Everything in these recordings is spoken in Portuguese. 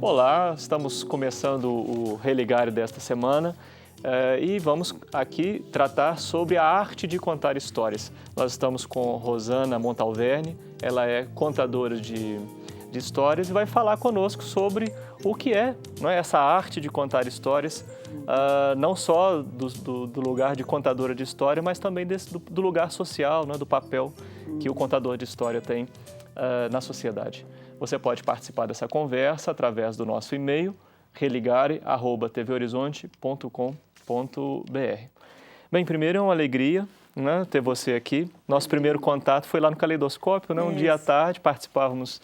Olá, estamos começando o Religário desta semana e vamos aqui tratar sobre a arte de contar histórias. Nós estamos com Rosana Montalverne, ela é contadora de histórias e vai falar conosco sobre o que é, não é, essa arte de contar histórias, não só do lugar de contadora de história, mas também do lugar social, né, do papel que o contador de história tem na sociedade. Você pode participar dessa conversa através do nosso e-mail, religare@tvhorizonte.com.br. Bem, primeiro é uma alegria, né, ter você aqui. Nosso primeiro contato foi lá no Caleidoscópio, né, um dia à tarde, participávamos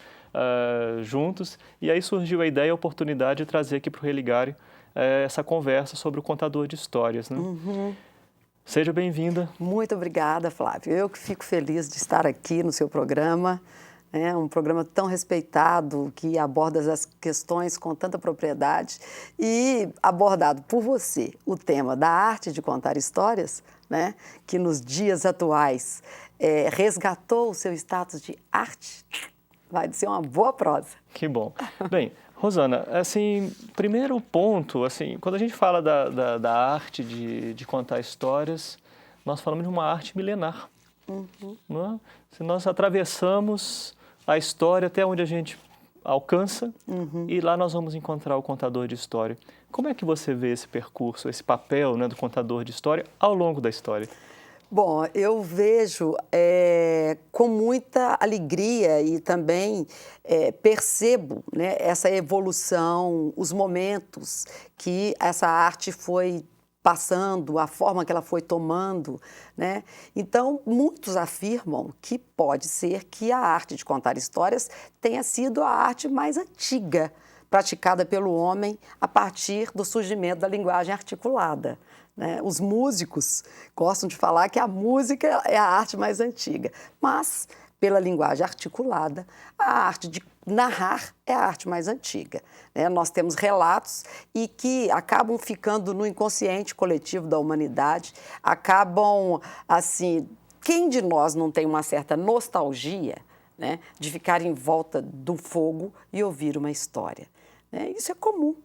juntos, e aí surgiu a ideia e a oportunidade de trazer aqui para o Religário essa conversa sobre o contador de histórias. Né? Seja bem-vinda. Muito obrigada, Flávio. Eu que fico feliz de estar aqui no seu programa. É um programa tão respeitado, que aborda as questões com tanta propriedade e abordado por você o tema da arte de contar histórias, né, que nos dias atuais resgatou o seu status de arte. Vai ser uma boa prosa. Que bom. Bem, Rosana, assim, primeiro ponto, assim, quando a gente fala da arte de contar histórias, nós falamos de uma arte milenar. Não é? Se nós atravessamos a história até onde a gente alcança e lá nós vamos encontrar o contador de história. Como é que você vê esse percurso, esse papel, né, do contador de história ao longo da história? Bom, eu vejo com muita alegria e também percebo, né, essa evolução, os momentos que essa arte foi passando, a forma que ela foi tomando, né? Então, muitos afirmam que pode ser que a arte de contar histórias tenha sido a arte mais antiga praticada pelo homem a partir do surgimento da linguagem articulada. Né? Os músicos gostam de falar que a música é a arte mais antiga, mas pela linguagem articulada, a arte de narrar é a arte mais antiga. Né? Nós temos relatos e que acabam ficando no inconsciente coletivo da humanidade, acabam, assim, quem de nós não tem uma certa nostalgia, né, de ficar em volta do fogo e ouvir uma história? Né? Isso é comum.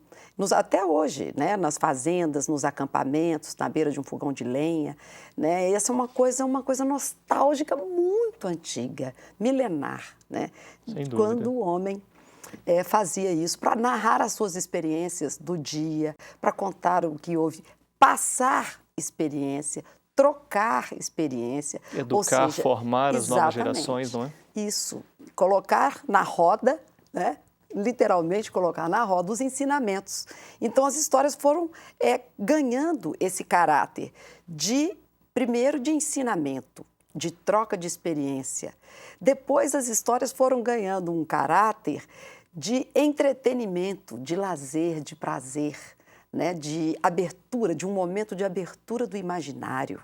Até hoje, né, nas fazendas, nos acampamentos, na beira de um fogão de lenha, né, essa é uma coisa nostálgica muito antiga, milenar, né, Sem dúvida. quando o homem fazia isso para narrar as suas experiências do dia, para contar o que houve, passar experiência, trocar experiência. Educar, ou seja, formar as novas exatamente, gerações, não é? Isso, colocar na roda, né? Literalmente colocar na roda os ensinamentos. Então, as histórias foram ganhando esse caráter primeiro de ensinamento, de troca de experiência. Depois, as histórias foram ganhando um caráter de entretenimento, de lazer, de prazer, né? De abertura, de um momento de abertura do imaginário.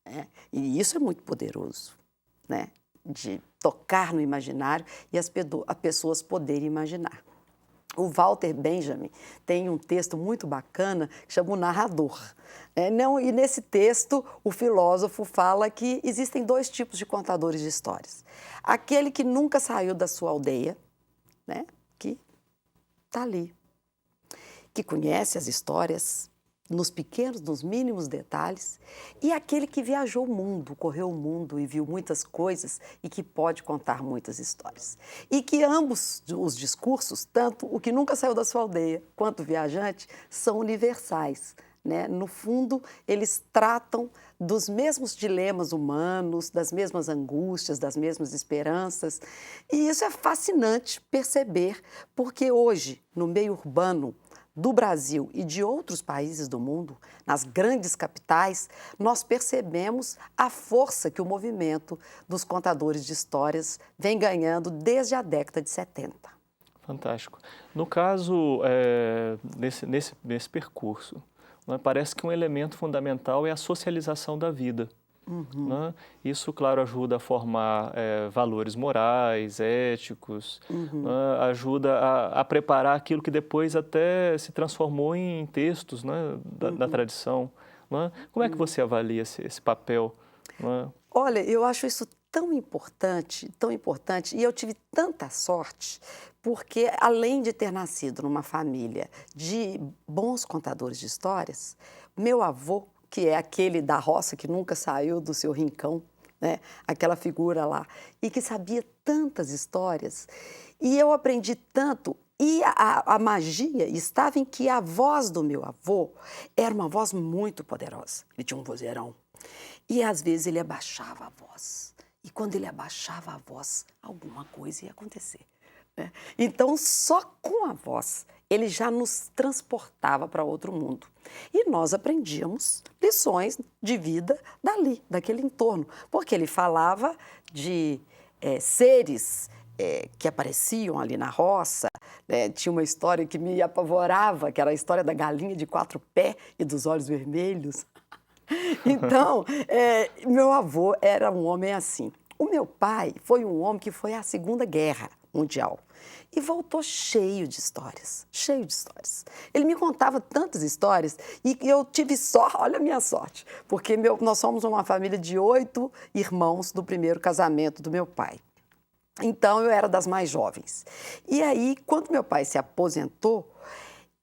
Né? E isso é muito poderoso, né? De tocar no imaginário e as pessoas poderem imaginar. O Walter Benjamin tem um texto muito bacana que chama O Narrador. E nesse texto, o filósofo fala que existem dois tipos de contadores de histórias. Aquele que nunca saiu da sua aldeia, né, que está ali, que conhece as histórias nos pequenos, nos mínimos detalhes, e aquele que viajou o mundo, correu o mundo e viu muitas coisas e que pode contar muitas histórias. E que ambos os discursos, tanto o que nunca saiu da sua aldeia quanto o viajante, são universais. Né? No fundo, eles tratam dos mesmos dilemas humanos, das mesmas angústias, das mesmas esperanças. E isso é fascinante perceber, porque hoje, no meio urbano do Brasil e de outros países do mundo, nas grandes capitais, nós percebemos a força que o movimento dos contadores de histórias vem ganhando desde a década de 70. Fantástico. No caso, nesse percurso, né, parece que um elemento fundamental é a socialização da vida. Né? Isso, claro, ajuda a formar valores morais, éticos, né? Ajuda a preparar aquilo que depois até se transformou em textos, né, da tradição. Né? Como é que você avalia esse papel? Né? Olha, eu acho isso tão importante, e eu tive tanta sorte, porque além de ter nascido numa família de bons contadores de histórias, meu avô, que é aquele da roça que nunca saiu do seu rincão, né? Aquela figura lá, e que sabia tantas histórias, e eu aprendi tanto. E a magia estava em que a voz do meu avô era uma voz muito poderosa. Ele tinha um vozeirão. E às vezes ele abaixava a voz. E quando ele abaixava a voz, alguma coisa ia acontecer, né? Então, só com a voz, ele já nos transportava para outro mundo. E nós aprendíamos lições de vida dali, daquele entorno. Porque ele falava de seres que apareciam ali na roça, né? Tinha uma história que me apavorava, que era a história da galinha de 4 pés e dos olhos vermelhos. Então, meu avô era um homem assim. O meu pai foi um homem que foi à Segunda Guerra Mundial e voltou cheio de histórias, cheio de histórias. Ele me contava tantas histórias e eu tive sorte, olha a minha sorte, porque nós somos uma família de 8 irmãos do primeiro casamento do meu pai. Então, eu era das mais jovens. E aí, quando meu pai se aposentou,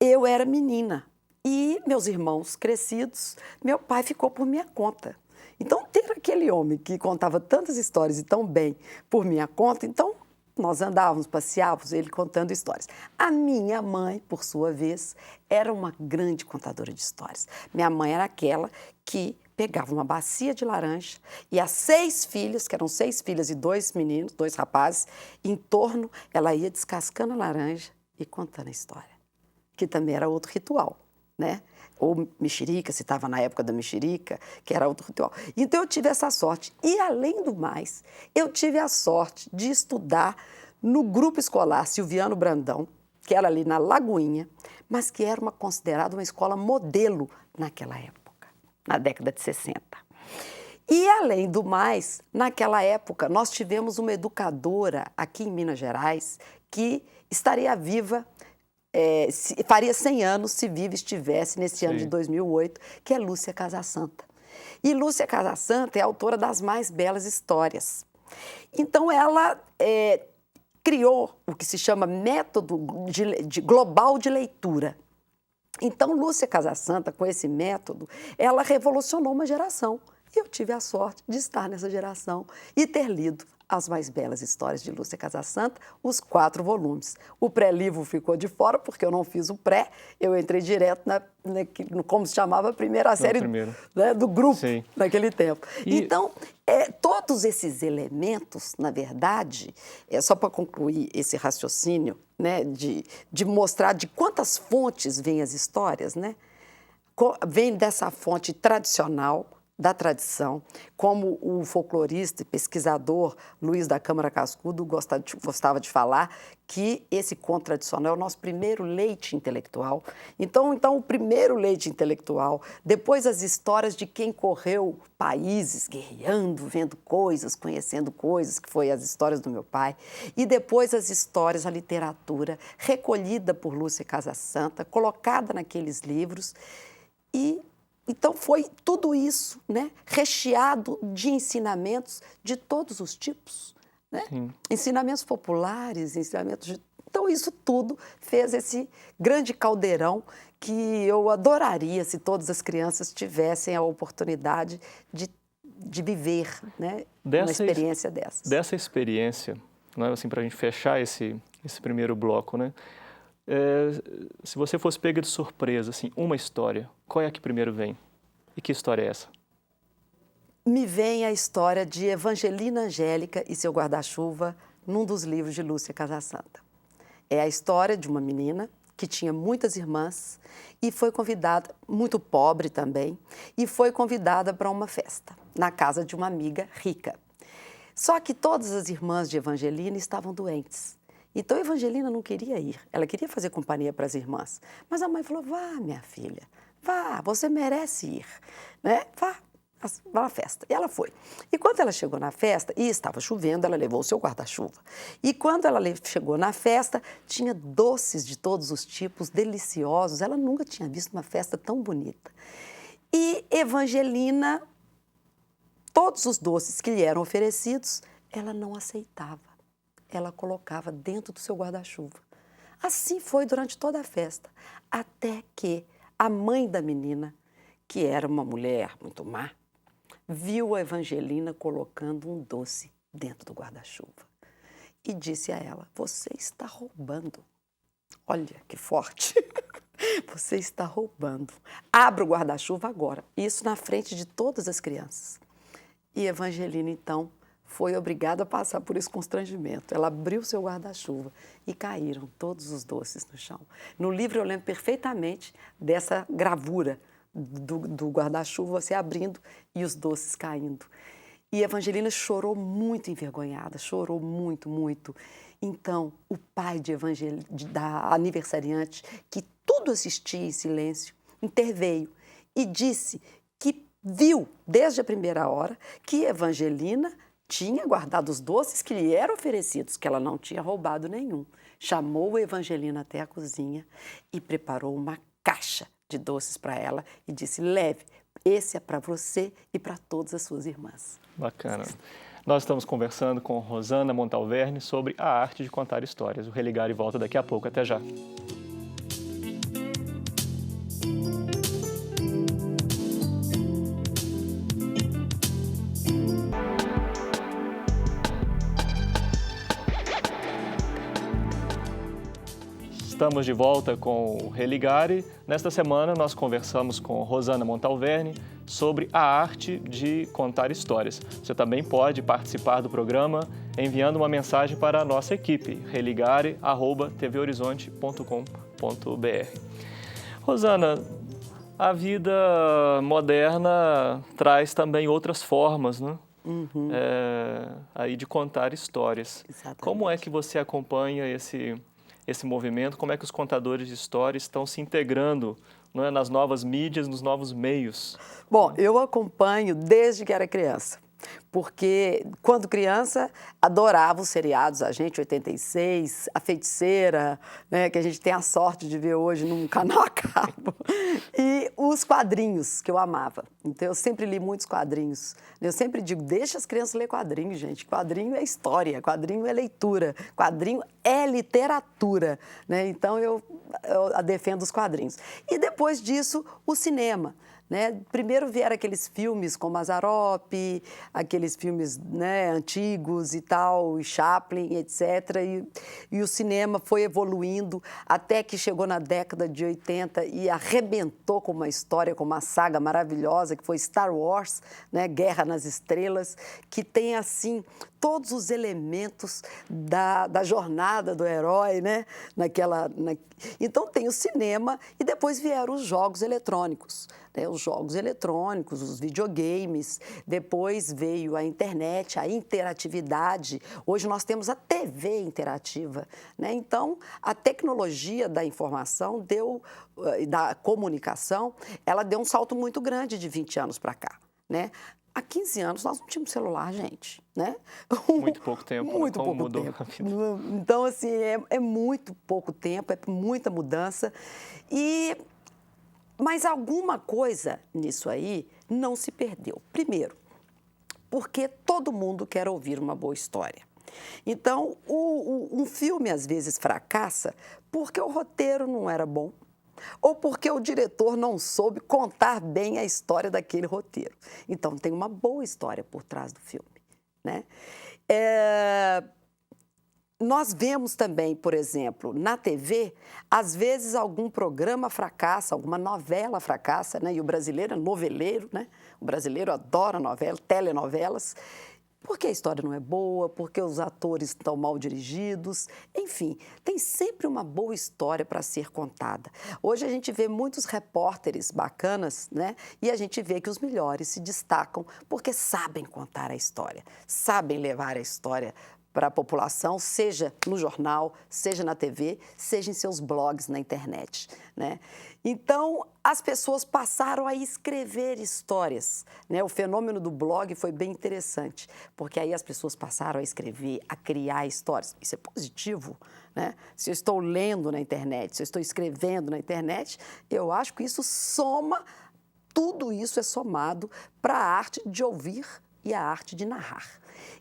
eu era menina. E meus irmãos crescidos, meu pai ficou por minha conta. Então, ter aquele homem que contava tantas histórias e tão bem por minha conta, então nós andávamos, passeávamos, ele contando histórias. A minha mãe, por sua vez, era uma grande contadora de histórias. Minha mãe era aquela que pegava uma bacia de laranja e as 6 filhas, que eram 6 filhas e 2 meninos, 2 rapazes, em torno, ela ia descascando a laranja e contando a história, que também era outro ritual, né? Ou mexerica, se estava na época da mexerica, que era outro ritual. Então, eu tive essa sorte. E, além do mais, eu tive a sorte de estudar no grupo escolar Silviano Brandão, que era ali na Lagoinha, mas que era considerada uma escola modelo naquela época, na década de 60. E, além do mais, naquela época, nós tivemos uma educadora aqui em Minas Gerais que estaria viva, faria 100 anos se viva estivesse nesse ano de 2008, que é Lúcia Casassanta. E Lúcia Casassanta é autora das mais belas histórias. Então, ela criou o que se chama método global de leitura. Então, Lúcia Casassanta, com esse método, ela revolucionou uma geração. E eu tive a sorte de estar nessa geração e ter lido as mais belas histórias de Lúcia Casassanta, os 4 volumes. O pré-livro ficou de fora, porque eu não fiz o pré, eu entrei direto como se chamava, a primeira série, né, do grupo, sim, naquele tempo. Então, todos esses elementos, na verdade, só para concluir esse raciocínio, né, de mostrar de quantas fontes vêm as histórias, né? Vem dessa fonte tradicional, da tradição, como o folclorista e pesquisador Luiz da Câmara Cascudo gostava de falar, que esse conto tradicional é o nosso primeiro leite intelectual. Então, o primeiro leite intelectual, depois as histórias de quem correu países, guerreando, vendo coisas, conhecendo coisas, que foi as histórias do meu pai, e depois as histórias, a literatura, recolhida por Lúcia Casassanta, colocada naqueles livros, então, foi tudo isso, né, recheado de ensinamentos de todos os tipos, né? Ensinamentos populares, Então, isso tudo fez esse grande caldeirão que eu adoraria se todas as crianças tivessem a oportunidade de viver, né, uma experiência dessas. Dessa experiência, né, assim, para a gente fechar esse primeiro bloco, né? Se você fosse pega de surpresa, assim, uma história, qual é a que primeiro vem? E que história é essa? Me vem a história de Evangelina Angélica e seu guarda-chuva num dos livros de Lúcia Casassanta. É a história de uma menina que tinha muitas irmãs e foi convidada, muito pobre também, e foi convidada para uma festa na casa de uma amiga rica. Só que todas as irmãs de Evangelina estavam doentes. Então, Evangelina não queria ir, ela queria fazer companhia para as irmãs. Mas a mãe falou, vá, minha filha, vá, você merece ir, né? Vá à festa. E ela foi. E quando ela chegou na festa, e estava chovendo, ela levou o seu guarda-chuva. E quando ela chegou na festa, tinha doces de todos os tipos, deliciosos. Ela nunca tinha visto uma festa tão bonita. E Evangelina todos os doces que lhe eram oferecidos, ela não aceitava. Ela colocava dentro do seu guarda-chuva. Assim foi durante toda a festa, até que a mãe da menina, que era uma mulher muito má, viu a Evangelina colocando um doce dentro do guarda-chuva e disse a ela: você está roubando. Olha que forte! Você está roubando. Abra o guarda-chuva agora. Isso na frente de todas as crianças. E Evangelina, então, foi obrigada a passar por esse constrangimento. Ela abriu seu guarda-chuva e caíram todos os doces no chão. No livro eu lembro perfeitamente dessa gravura do guarda-chuva, você abrindo e os doces caindo. E Evangelina chorou muito envergonhada, chorou muito, muito. Então, o pai da aniversariante, que tudo assistia em silêncio, interveio e disse que viu, desde a primeira hora, que Evangelina tinha guardado os doces que lhe eram oferecidos, que ela não tinha roubado nenhum. Chamou a Evangelina até a cozinha e preparou uma caixa de doces para ela e disse: leve, esse é para você e para todas as suas irmãs. Bacana. Nós estamos conversando com Rosana Montalverne sobre a arte de contar histórias. O Religare volta daqui a pouco. Até já. Estamos de volta com o Religare. Nesta semana, nós conversamos com Rosana Montalverne sobre a arte de contar histórias. Você também pode participar do programa enviando uma mensagem para a nossa equipe, religare@tvhorizonte.com.br. Rosana, a vida moderna traz também outras formas, né? Aí de contar histórias. Exatamente. Como é que você acompanha esse movimento? Como é que os contadores de histórias estão se integrando, não é, nas novas mídias, nos novos meios? Bom, eu acompanho desde que era criança, porque quando criança adorava os seriados, Agente 86, A Feiticeira, né, que a gente tem a sorte de ver hoje num canal a cabo, e os quadrinhos que eu amava. Então eu sempre li muitos quadrinhos. Eu sempre digo, deixa as crianças ler quadrinhos, gente. Quadrinho é história, quadrinho é leitura, quadrinho é literatura, né? Então eu defendo os quadrinhos. E depois disso, o cinema. Né? Primeiro vieram aqueles filmes como Mazzaropi, aqueles filmes, né, antigos e tal, e Chaplin, etc. E o cinema foi evoluindo até que chegou na década de 80 e arrebentou com uma história, com uma saga maravilhosa, que foi Star Wars, né, Guerra nas Estrelas, que tem, assim, todos os elementos da jornada do herói, né? Então tem o cinema e depois vieram os jogos eletrônicos. Os jogos eletrônicos, os videogames, depois veio a internet, a interatividade. Hoje nós temos a TV interativa, né? Então, a tecnologia da informação da comunicação, ela deu um salto muito grande de 20 anos para cá, né? Há 15 anos nós não tínhamos celular, gente, né? Muito pouco tempo. Muito pouco mudou tempo. a vida. Então, assim, é muito pouco tempo, é muita mudança. Mas alguma coisa nisso aí não se perdeu. Primeiro, porque todo mundo quer ouvir uma boa história. Então, um filme às vezes fracassa porque o roteiro não era bom ou porque o diretor não soube contar bem a história daquele roteiro. Então, tem uma boa história por trás do filme, né? Nós vemos também, por exemplo, na TV, às vezes algum programa fracassa, alguma novela fracassa, né? E o brasileiro é noveleiro, né? O brasileiro adora novela, telenovelas, porque a história não é boa, porque os atores estão mal dirigidos, enfim, tem sempre uma boa história para ser contada. Hoje a gente vê muitos repórteres bacanas, né? E a gente vê que os melhores se destacam porque sabem contar a história, sabem levar a história para a população, seja no jornal, seja na TV, seja em seus blogs na internet, né? Então, as pessoas passaram a escrever histórias, né? O fenômeno do blog foi bem interessante, porque aí as pessoas passaram a escrever, a criar histórias. Isso é positivo, né? Se eu estou lendo na internet, se eu estou escrevendo na internet, eu acho que isso soma, tudo isso é somado para a arte de ouvir e a arte de narrar.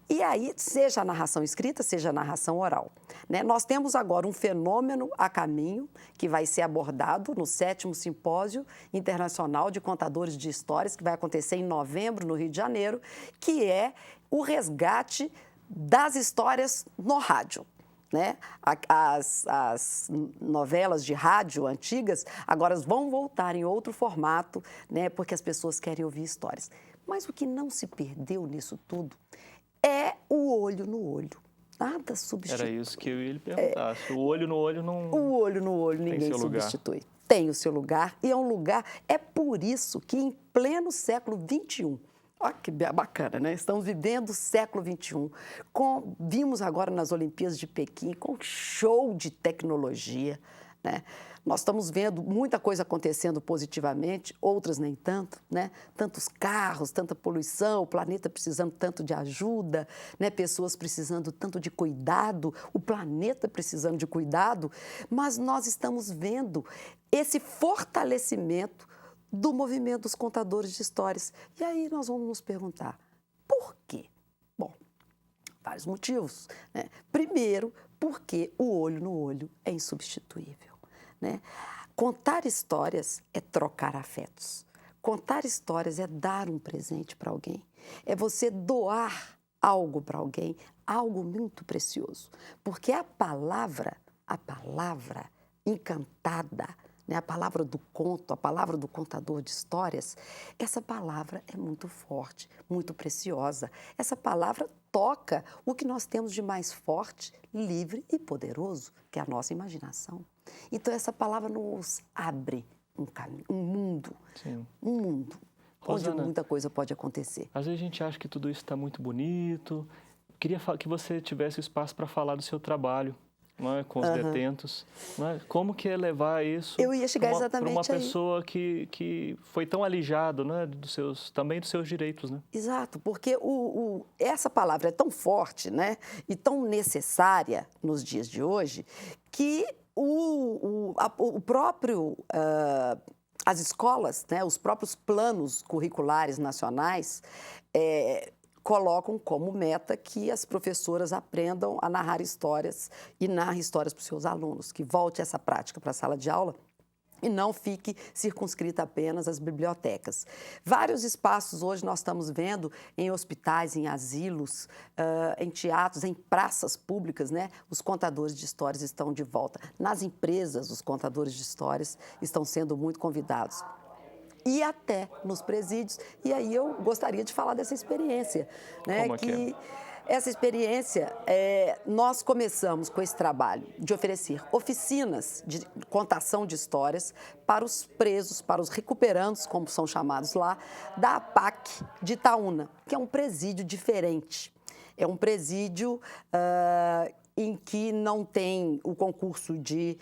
E aí, seja a narração escrita, seja a narração oral, né? Nós temos agora um fenômeno a caminho que vai ser abordado no 7º Simpósio Internacional de Contadores de Histórias, que vai acontecer em novembro, no Rio de Janeiro, que é o resgate das histórias no rádio. Né? As novelas de rádio antigas agora vão voltar em outro formato, né? Porque as pessoas querem ouvir histórias. Mas o que não se perdeu nisso tudo é o olho no olho. Nada substitui. Era isso que eu ia lhe perguntar. O olho no olho não... O olho no olho ninguém substitui. Tem o seu lugar e é um lugar... É por isso que em pleno século XXI, olha que bacana, né? Estamos vivendo o século XXI. Vimos agora nas Olimpíadas de Pequim com show de tecnologia, né? Nós estamos vendo muita coisa acontecendo positivamente, outras nem tanto, né? Tantos carros, tanta poluição, o planeta precisando tanto de ajuda, né? Pessoas precisando tanto de cuidado, o planeta precisando de cuidado, mas nós estamos vendo esse fortalecimento do movimento dos contadores de histórias. E aí nós vamos nos perguntar, por quê? Bom, vários motivos, né? Primeiro, porque o olho no olho é insubstituível, né? Contar histórias é trocar afetos. Contar histórias é dar um presente para alguém. É você doar algo para alguém, algo muito precioso. Porque a palavra encantada, né? A palavra do conto, a palavra do contador de histórias, essa palavra é muito forte, muito preciosa. Essa palavra toca o que nós temos de mais forte, livre e poderoso, que é a nossa imaginação. Então, essa palavra nos abre um caminho, um mundo, Rosana, onde muita coisa pode acontecer. Às vezes a gente acha que tudo isso está muito bonito. Queria que você tivesse espaço para falar do seu trabalho, não é? Com os detentos. Não é? Como que é levar isso para uma pessoa que foi tão alijado, né, também dos seus direitos, né? Exato, porque essa palavra é tão forte, né, e tão necessária nos dias de hoje, que as escolas, né, os próprios planos curriculares nacionais colocam como meta que as professoras aprendam a narrar histórias e narrem histórias para os seus alunos, que volte essa prática para a sala de aula e não fique circunscrita apenas às bibliotecas. Vários espaços hoje nós estamos vendo em hospitais, em asilos, em teatros, em praças públicas, né? Os contadores de histórias estão de volta. Nas empresas, os contadores de histórias estão sendo muito convidados. E até nos presídios. E aí eu gostaria de falar dessa experiência, né? Essa experiência, nós começamos com esse trabalho de oferecer oficinas de contação de histórias para os presos, para os recuperandos, como são chamados lá, da APAC de Itaúna, que é um presídio diferente. É um presídio em que não tem o concurso de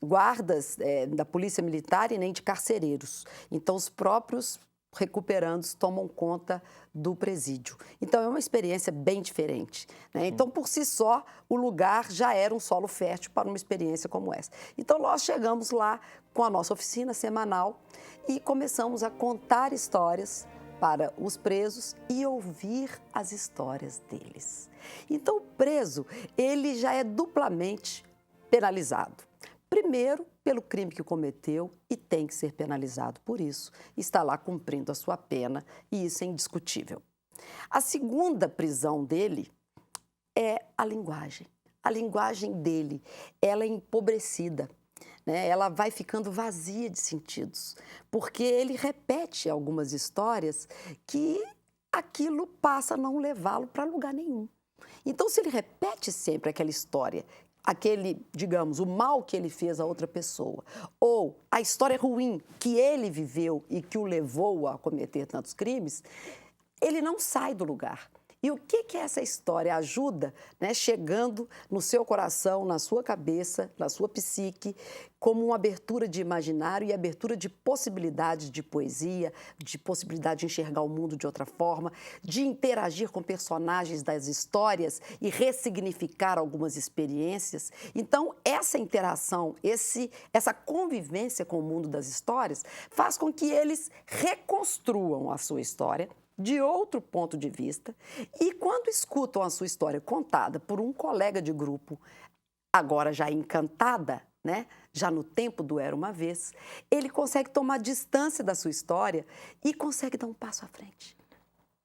guardas da Polícia Militar e nem de carcereiros. Então, os próprios recuperandos tomam conta do presídio. Então, é uma experiência bem diferente, né? Então, por si só, o lugar já era um solo fértil para uma experiência como essa. Então, nós chegamos lá com a nossa oficina semanal e começamos a contar histórias para os presos e ouvir as histórias deles. Então, o preso, ele já é duplamente penalizado. Primeiro, pelo crime que cometeu e tem que ser penalizado por isso. Está lá cumprindo a sua pena e isso é indiscutível. A segunda prisão dele é a linguagem. A linguagem dele, ela é empobrecida, né? Ela vai ficando vazia de sentidos, porque ele repete algumas histórias que aquilo passa a não levá-lo para lugar nenhum. Então, se ele repete sempre aquela história, digamos, o mal que ele fez a outra pessoa, ou a história ruim que ele viveu e que o levou a cometer tantos crimes, ele não sai do lugar. E o que essa história ajuda, né, chegando no seu coração, na sua cabeça, na sua psique, como uma abertura de imaginário e abertura de possibilidades de poesia, de possibilidade de enxergar o mundo de outra forma, de interagir com personagens das histórias e ressignificar algumas experiências. Então, essa interação, essa convivência com o mundo das histórias faz com que eles reconstruam a sua história de outro ponto de vista e, quando escutam a sua história contada por um colega de grupo, agora já encantada, né? Já no tempo do Era Uma Vez, ele consegue tomar distância da sua história e consegue dar um passo à frente.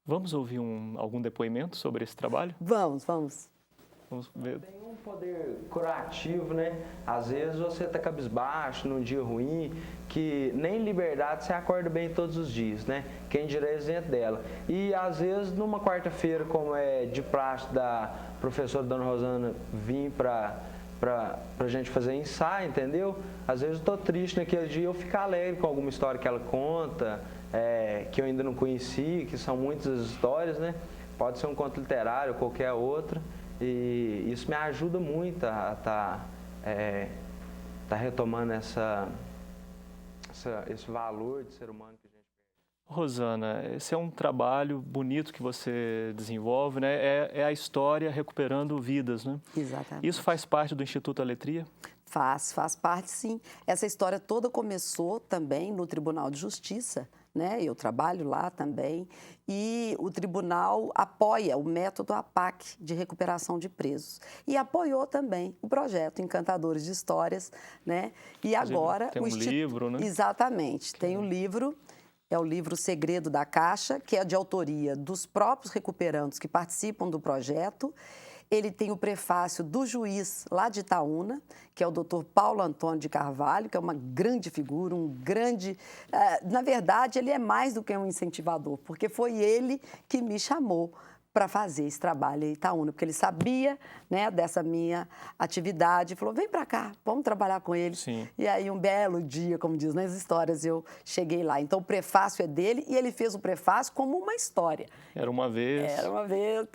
Vamos ouvir algum depoimento sobre esse trabalho? Vamos. Vamos ver. Tem um poder curativo, né? Às vezes você tá cabisbaixo, num dia ruim, que nem liberdade você acorda bem todos os dias, né? Quem dirá exemplo dela. E às vezes numa quarta-feira, como é de praxe da professora Dona Rosana vir pra gente fazer ensaio, entendeu? Às vezes eu tô triste naquele dia, eu fico alegre com alguma história que ela conta, que eu ainda não conheci, que são muitas histórias, né? Pode ser um conto literário ou qualquer outra. E isso me ajuda muito a tá retomando esse valor de ser humano que a gente perdeu. Rosana, esse é um trabalho bonito que você desenvolve, né? É a história recuperando vidas, né? Exatamente. Isso faz parte do Instituto Aletria? Faz parte, sim. Essa história toda começou também no Tribunal de Justiça, né? Eu trabalho lá também, e o tribunal apoia o método APAC de recuperação de presos e apoiou também o projeto Encantadores de Histórias, né? E agora tem livro, né? Exatamente, tem o livro. É o livro Segredo da Caixa, que é de autoria dos próprios recuperandos que participam do projeto. Ele tem o prefácio do juiz lá de Itaúna, que é o Dr. Paulo Antônio de Carvalho, que é uma grande figura, um grande... na verdade, ele é mais do que um incentivador, porque foi ele que me chamou para fazer esse trabalho em Itaúna, porque ele sabia, né, dessa minha atividade, falou, vem para cá, vamos trabalhar com ele. Sim. E aí, um belo dia, como diz nas histórias, eu cheguei lá. Então, o prefácio é dele e ele fez o prefácio como uma história. Era uma vez. Era uma vez,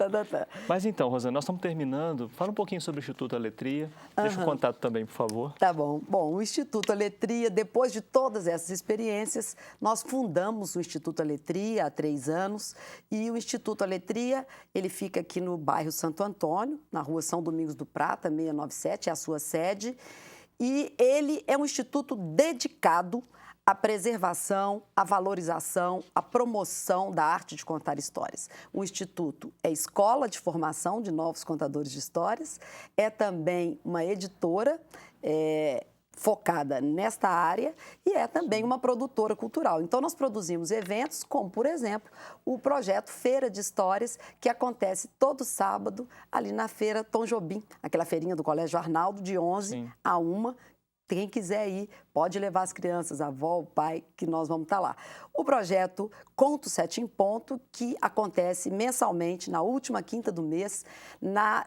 Mas então, Rosana, nós estamos terminando. Fala um pouquinho sobre o Instituto Aletria. Deixa o contato também, por favor. Tá bom. Bom, o Instituto Aletria, depois de todas essas experiências, nós fundamos o Instituto Aletria há 3 anos. E o Instituto Aletria, ele fica aqui no bairro Santo Antônio, na rua São Domingos do Prata, 697, é a sua sede. E ele é um instituto dedicado à preservação, à valorização, à promoção da arte de contar histórias. O Instituto é escola de formação de novos contadores de histórias, é também uma editora focada nesta área e é também uma produtora cultural. Então, nós produzimos eventos como, por exemplo, o projeto Feira de Histórias, que acontece todo sábado ali na Feira Tom Jobim, aquela feirinha do Colégio Arnaldo, de 11 a 1. Quem quiser ir, pode levar as crianças, a avó, o pai, que nós vamos estar lá. O projeto Conto 7 em Ponto, que acontece mensalmente, na última quinta do mês,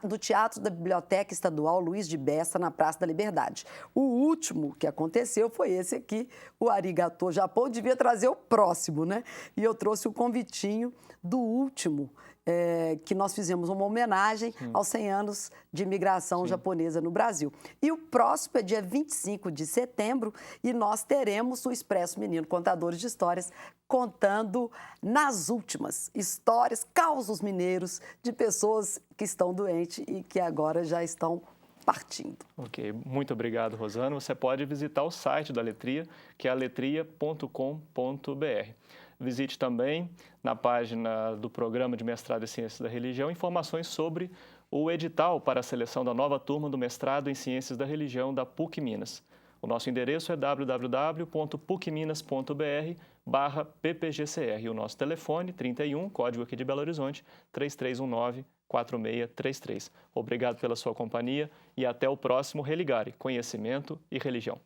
no Teatro da Biblioteca Estadual Luiz de Bessa, na Praça da Liberdade. O último que aconteceu foi esse aqui, o Arigatô Japão. Devia trazer o próximo, né? E eu trouxe o convitinho do último, que nós fizemos uma homenagem aos 100 anos de imigração japonesa no Brasil. E o próximo é dia 25 de setembro e nós teremos o Expresso Menino Contadores de Histórias contando nas últimas histórias, causos mineiros de pessoas que estão doentes e que agora já estão partindo. Ok, muito obrigado, Rosana. Você pode visitar o site da Aletria, que é aletria.com.br. Visite também, na página do Programa de Mestrado em Ciências da Religião, informações sobre o edital para a seleção da nova turma do Mestrado em Ciências da Religião da PUC Minas. O nosso endereço é www.pucminas.br/ppgcr. E o nosso telefone, 31, código aqui de Belo Horizonte, 3319-4633. Obrigado pela sua companhia e até o próximo Religare, Conhecimento e Religião.